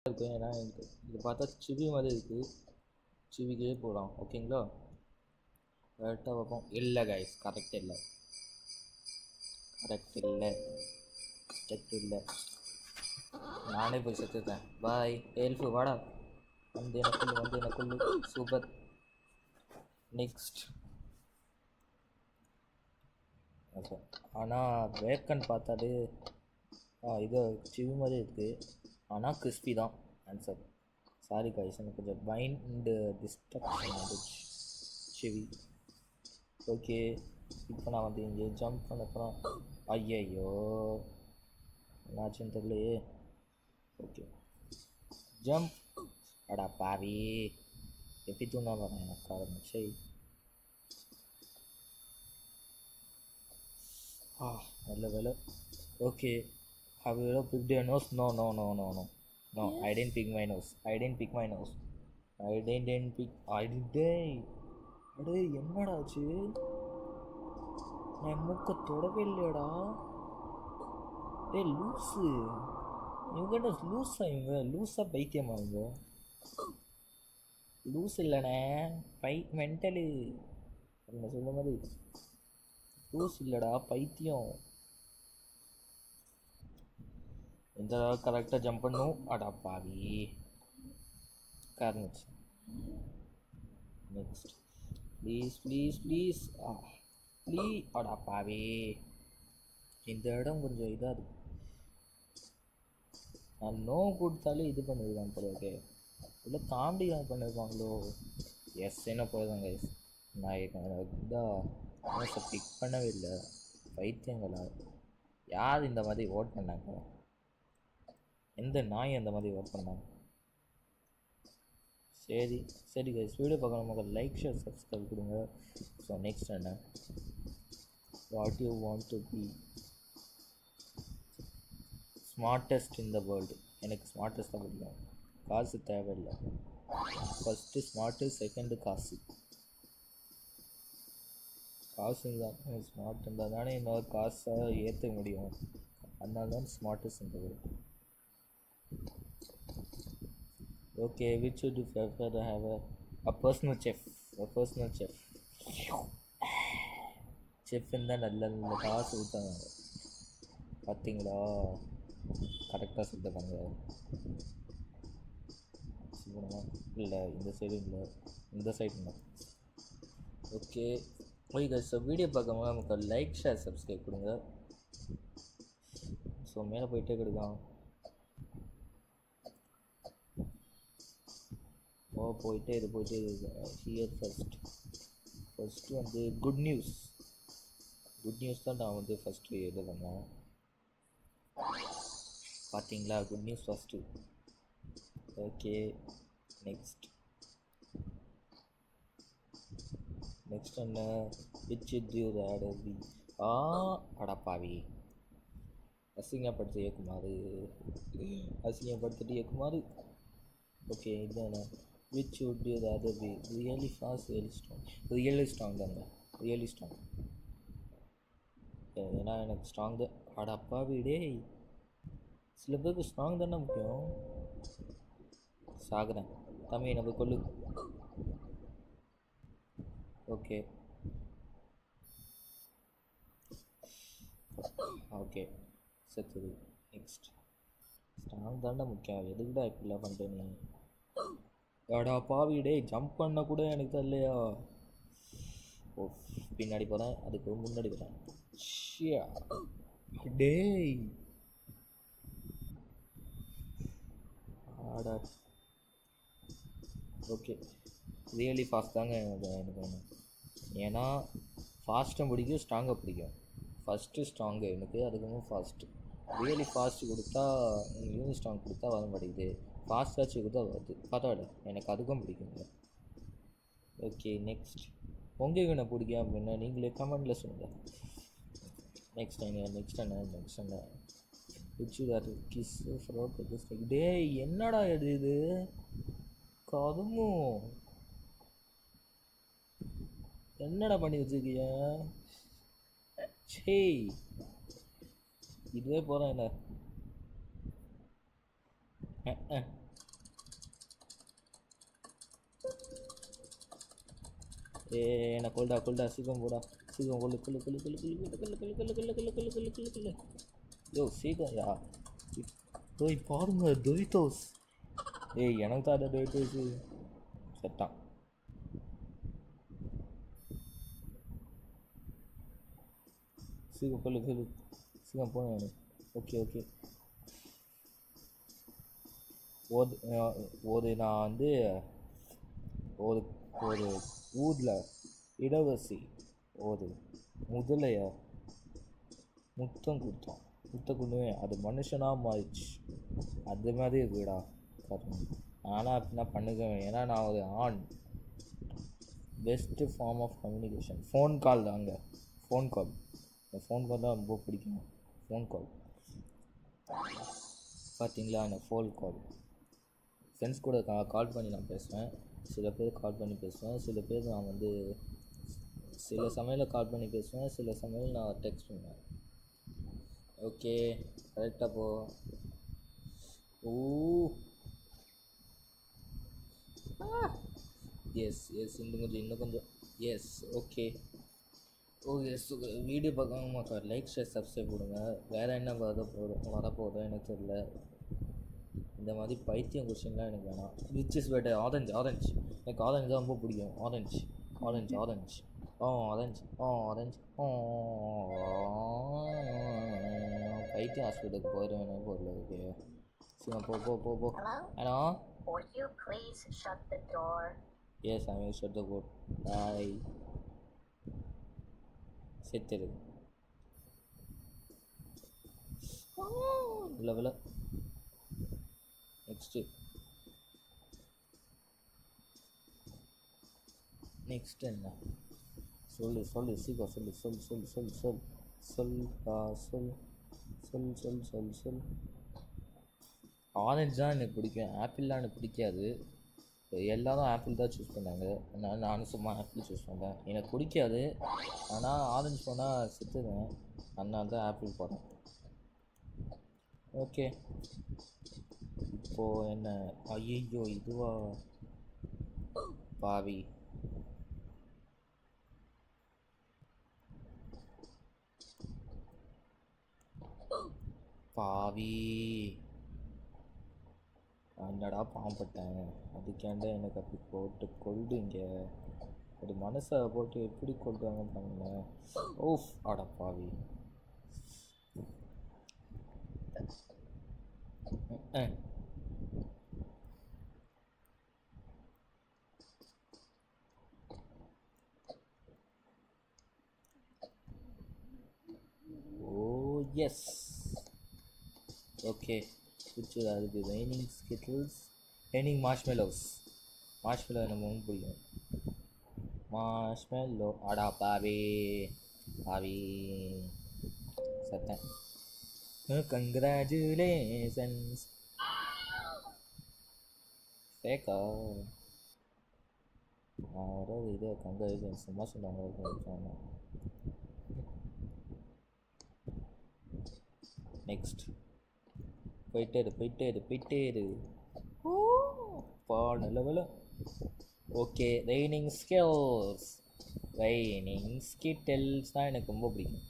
இருக்கும். ஏன்னா எனக்கு இது பார்த்தா சிவி மாதிரி இருக்குது. சிவிக்கே போகலாம். ஓகேங்களா? கரெக்டாக பார்ப்போம். இல்லை கைஸ், கரெக்ட் இல்லை, கரெக்ட் இல்லை, கரெக்ட் இல்லை. நானே போய் செத்துட்டேன். பாய் எல்ஃபு, வாடா. வந்து எனக்குள்ளு சூப்பர். நெக்ஸ்ட். ஓகே, ஆனால் வேக்கன் பார்த்தாலே இது சிவி மாதிரி இருக்குது. ஆனால் கிறிஸ்பி தான் ஆன்சர். சாரி கைஸ், எனக்கு கொஞ்சம் மைண்டு டிஸ்ட்ரக்ஷன் ஆகிடுச்சு. சிவி. ஓகே, இப்போ நான் வந்து இங்கே ஜம்ப் பண்ண போகிறேன். ஐயையோ, என்னாச்சுன்னு தெரியலையே. Okay, jump. அடா பாவி, எப்படி தூண்டா வரேன் எனக்கு ஆரம்பிச்சு. நல்ல வேலை. Okay, have you ever picked your nose? No, I didn't pick my nose. I didn't pick. அடே என்னடா ஆச்சு? நான் மூக்க தொடவே இல்லையடா. லூஸு இவங்க என்ன லூஸா? இவங்க லூஸா பைத்தியமா? இவங்க லூஸ் இல்லைண்ணே, மென்டலு. என்ன சொல்ல மாதிரி லூஸ் இல்லைடா, பைத்தியம். எந்த கரெக்டாக ஜம்ப் பண்ணும். அடா பாவி, காரணச்சு. நெக்ஸ்ட், ப்ளீஸ் ப்ளீஸ் ப்ளீஸ் அடா பாவி, இந்த இடம் கொஞ்சம் இதாக இருக்கு. நான் நோ கொடுத்தாலே இது பண்ணிடுவாங்க போல. ஓகே, இல்லை காமெடி பண்ணியிருப்பாங்களோ. எஸ், என்ன போயிருந்தாங்க கைஸ். நான் இதாக பிக் பண்ணவே இல்லை. பைத்தியங்களா? யார் இந்த மாதிரி ஓட் பண்ணாங்க? எந்த நாய் அந்த மாதிரி ஓட் பண்ணாங்க? சரி சரி கைஸ், வீடியோ பார்க்கணும் மக்கள், லைக் ஷேர் சப்ஸ்கிரைப் கொடுங்க. ஸோ நெக்ஸ்ட் என்ன, what you want to be smartest in the world. எனக்கு ஸ்மார்ட்டஸ்ட்டாக பிடிக்கும். காசு தேவையில்லை. ஃபஸ்ட்டு ஸ்மார்ட்டு, செகண்டு காசு. காசு இருந்தால் ஸ்மார்ட் இருந்தால் தானே இன்னொரு காசை ஏற்ற முடியும். அதனால தான் ஸ்மார்ட்டஸ்ட் இந்த world. Okay, which would you prefer to have a personal chef? A personal chef. Chef இருந்தால் நல்ல நல்ல காசு கொடுத்தாங்க. பார்த்தீங்களா, கரெக்டாக சொல்லிட்டாங்க. இல்லை இந்த சைடு இல்லை, இந்த சைடு இல்லை. ஓகே ஓகே ஸோ வீடியோ பார்க்கும்போது நமக்கு லைக் ஷேர் சப்ஸ்கிரைப் கொடுங்க. ஸோ மேலே போயிட்டே கொடுக்கலாம். போயிட்டே இது ஹியர் ஃபஸ்ட்டு வந்து குட் நியூஸ் தான் நான் வந்து ஃபஸ்ட்டு இது பண்ணேன். பார்த்தீங்களா, good news first. Okay, next என்ன, விச் டியூ ஆடவி அடப்பாவி, அசிங்கப்படுத்தி இயக்குமாறு. ஓகே, இதுதானே, which would be the other way? Really fast, really strong தாங்க, really strong. ஏன்னா எனக்கு ஸ்ட்ராங் தான். அடப்பா வீடே, சில பேருக்கு ஸ்ட்ராங் தானே முக்கியம். சாகுறேன் தம்பி, நம்ம கொள்ளு. ஓகே ஓகே செத்துது. நெக்ஸ்ட், ஸ்ட்ராங் தானே முக்கியம். எதுக்குடா இப்படிலாம் பண்ணுறேன் நீ? அடா பாவிடே, ஜம்ப் பண்ண கூட எனக்கு தெரியலையா? ஓ, பின்னாடி போகிறேன், அதுக்கு முன்னாடி போகிறேன். டேய் ஆடா. ஓகே, ரியலி ஃபாஸ்ட் தாங்க எனக்கு வேணும். ஏன்னா ஃபாஸ்ட்டும் பிடிக்கும், ஸ்ட்ராங்காக பிடிக்கும். ஃபஸ்ட்டு ஸ்ட்ராங்கு எனக்கு, அதுக்கப்புறம் ஃபாஸ்ட்டு. ரியலி ஃபாஸ்ட்டு கொடுத்தா, யூனி ஸ்ட்ராங் கொடுத்தா வர மாட்டேங்குது. ஃபாஸ்ட்டாச்சு கொடுத்தா வருது. பரவாயில்ல, எனக்கு அதுக்கும் பிடிக்குங்க. ஓகே, நெக்ஸ்ட், உங்களுக்கு என்ன பிடிக்கும் அப்படின்னா நீங்களே கமெண்டில் சொல்லுங்கள். நெக்ஸ்ட் என்ன கிஸ் ஃப்ரோக். டே என்னடா இது கதுமும் என்னடா பண்ணி வச்சுருக்கிய? சே, இதுவே போகிறேன். என்ன என்ன கொல்டா சீக்கிரம் போடா சீக்கிரம் கொல்லு யோ சீக்கிரம் யா டோய் பாருங்க டொரிட்டோஸ் எனக்கு தான் டொரிட்டோஸ் செட்டான் சீக்கிரம் கொல்லு சீக்கிரம் போன ஓகே ஒரு நான் வந்து ஒரு ஊரில் இளவரசி ஒரு முதலைய முத்தம் கொடுத்தோம் அது மனுஷனாக மாறிடுச்சு அது மாதிரி இருக்குடா பாருங்க ஆனால் அப்படின்னா பண்ணுவேன் ஏன்னா நான் ஒரு ஆண் best form of communication phone call தாங்க ஃபோன் கால் தான் ரொம்ப பிடிக்கும் ஃபோன் கால் பார்த்தீங்களா அந்த ஃபோன் கால் ஃப்ரெண்ட்ஸ் கூட கால் பண்ணி நான் பேசுவேன் சில பேர் கால் பண்ணி பேசுவேன் சில பேர் நான் வந்து சில சமயத்தில் கால் பண்ணி பேசுவேன் சில சமயம் நான் டெக்ஸ்ட் பண்ணுவேன் ஓகே கரெக்டாக போ எஸ் இன்னும் கொஞ்சம் எஸ் ஓகே வீடியோ பார்க்காம லைக் ஷேர் சப்ஸ்கிரைப் கொடுங்க வேறு என்ன வரப்போதோ எனக்கு தெரியல இந்த மாதிரி பைத்தியம் கொஸ்டின்லாம் எனக்கு வேணாம் விச் இஸ் பெட்டர் ஆரஞ்சு எனக்கு ஆரஞ்சு தான் ரொம்ப பிடிக்கும் ஆரஞ்சு பைத்தியம் ஹாஸ்பிட்டலுக்கு போயிடுவேன் பொருள் ஓகே சரி போ hello Would you please shut the door? Yes, I will shut the door. Bye. செத்துரு லெவல நெக்ஸ்ட் என்ன சொல்லு சீக்கிரம் சொல் ஆரஞ்சு தான் எனக்கு பிடிக்கும் ஆப்பிள்லாம் எனக்கு பிடிக்காது எல்லோரும் ஆப்பிள் தான் சூஸ் பண்ணாங்க நானும் சும்மா ஆப்பிள் சூஸ் பண்ணேன் எனக்கு பிடிக்காது ஆனால் ஆரஞ்சு போனால் செத்துவேன் அதனால தான் ஆப்பிள் போகிறேன் ஓகே இப்போது என்ன ஐயோ இதுவா பாவி என்னடா பாம்பட்டேன் அதுக்கேண்ட எனக்கு அப்படி போட்டு கொல்டுங்க ஒரு மனசை போட்டு எப்படி கொல்றாங்க பாருங்க ஓஃப் அட பாவி ஓ எஸ் ஓகே பிடிச்சது அதுக்கு ரெய்னிங் மார்ஷ்மெலோஸ் எனக்கு ரொம்ப பிடிக்கும் மார்ஷ்மெலோ அடா பாவி சத்தேன் கங்க்ராச்சுலேஷன்ஸ் ஃபேக்கா இது கங்க்ராச்சுலேஷன் சும்மா சொன்னாங்க நெக்ஸ்ட் போயிட்டே இரு நல்ல வேலை ஓகே ரெய்னிங் ஸ்கிட்டில்ஸ் தான் எனக்கு ரொம்ப பிடிக்கும்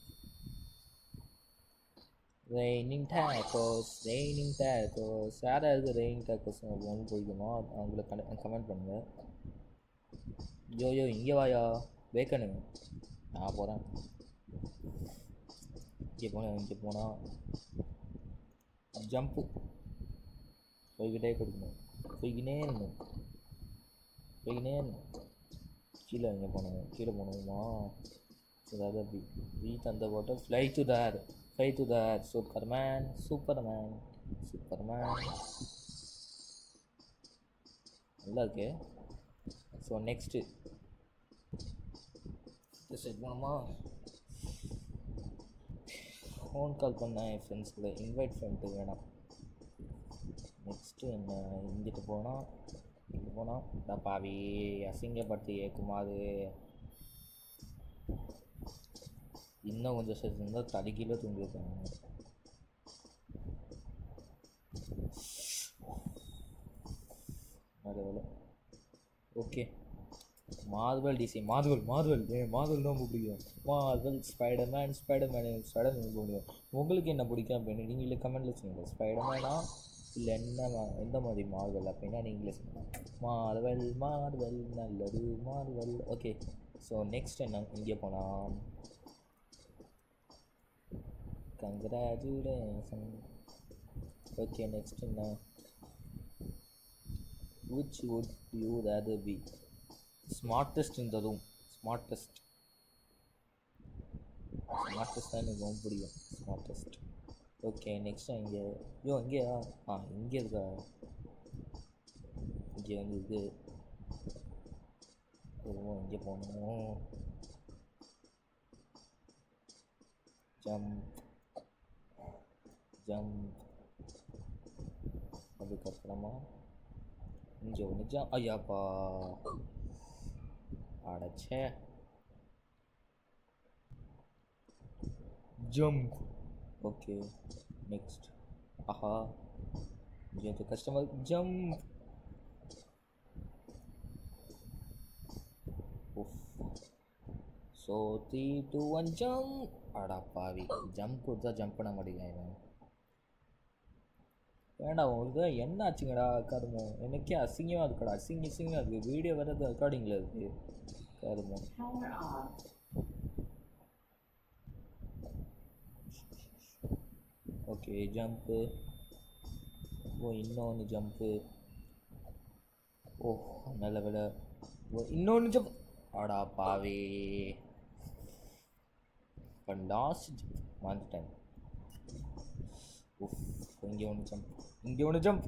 ரெய்னிங் டேக்கோஸ் யாராவது ரெய்னிங் டேக்கோஸ் ரொம்ப பிடிக்குமோ அவங்களுக்கு கமெண்ட் பண்ணுங்கள் யோ இங்கே வாயா பேக்கனு நான் போகிறேன் இங்கே போனால் ஜம்ப்பு போய்கிட்டே கொடுக்கணும் போய்கினே இருந்தோம் கீழே போனோமா அதாவது அப்படி வீட் அந்த போட்டு ஃப்ளை டு தேர் சூப்பர்மேன் நல்லா இருக்கு ஸோ நெக்ஸ்ட்டு செட் போனோமா ஃபோன் கால் பண்ணேன் என் ஃப்ரெண்ட்ஸுக்கு இன்வைட் பண்ணிட்டு வேணாம் நெக்ஸ்ட்டு என்ன இங்கிட்டு போனால் பாவி அசிங்கப்படுத்தி ஏக்குமாது இன்னும் கொஞ்சம் சேர்த்து இருந்தால் தடுக்கில தூங்கியிருக்காங்க வேலை ஓகே மார்வல் டிசி மார்வல் தான் ரொம்ப பிடிக்கும். மார்வல் ஸ்பைடர்மேன் ஸ்பைடர்மேன் பிடிக்கும். உங்களுக்கு என்ன பிடிக்கும் அப்படின்னு நீங்களே கமெண்ட்டில் சொல்லுங்கள். ஸ்பைடர்மேனா இல்லை எந்த மாதிரி மார்வல் அப்படின்னா நீங்களே சொல்லுங்கள். மார்வல் நல்லது மார்வல். ஓகே, ஸோ நெக்ஸ்ட் என்ன இங்கே போனால் கங்க்ராச்சுலேஷன். ஓகே, நெக்ஸ்ட் என்ன? which would you rather be smartest in the room? smartest தான் எனக்கு ரொம்ப பிடிக்கும். ஸ்மார்ட்டஸ்ட். ஓகே, நெக்ஸ்ட் இங்கே இங்கேயா இங்கே இருக்கா? இங்கே வந்து இது இங்கே போகணும். ஜம்ப் அதுக்கப்புறமா இங்கே ஒன்று ஐயாப்பா அடைச்சே. ஜம்ப். Okay, next. ஆஹா, இங்கே வந்து கஸ்டமர் ஜம்ப். So 3 2 1 jump. அடா பாவி, ஜம்ப் கொடுத்தா ஜம்ப் பண்ண மாட்டேங்கிறாங்க. வேண்டாம், உங்களுக்கு என்ன ஆச்சுங்கடா கருமோ? எனக்கே அசிங்கமாக இருக்குடா. அசிங்கமாக இருக்குது. வீடியோ வர்றது ரெக்கார்டிங்கில் இருக்குது. கருமோ. Okay, jump. இன்னொன்று ஜம்ப்பு. நல்ல வேலை. இன்னொன்று ஜம்ப். அடா பாவி, இப்போ லாஸ்ட் வந்துட்டேன். இங்கே ஒன்று ஜம்ப்.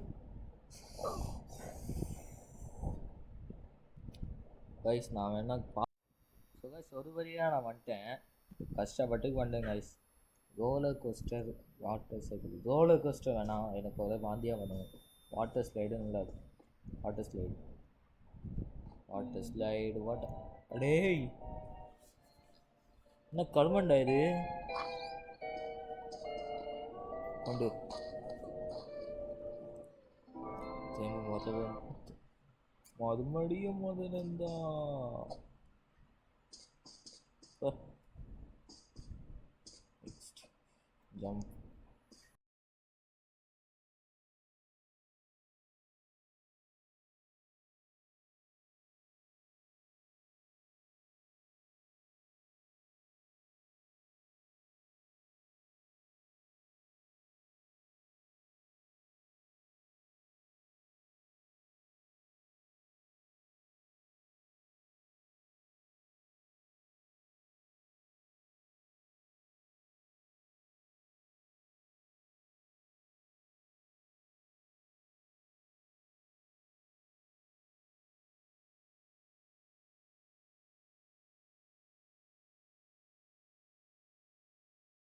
கைஸ், நான் வேணா ஸோ கைஸ், ஒரு வழியாக நான் வந்துட்டேன். கஷ்டப்பட்டுக்கு வந்துட்டேன் guys. Roller coaster, water cycle. Roller coaster வேணாம், எனக்கு ஒரே வாந்தியாக வேணும். வாட்டர் ஸ்லைடு நல்லா இருக்கும். வாட்டர் ஸ்லைடு அடேய், என்ன கருமண்டா இது? கொண்டு மறுபடியும் முதலா ஜம்ப்.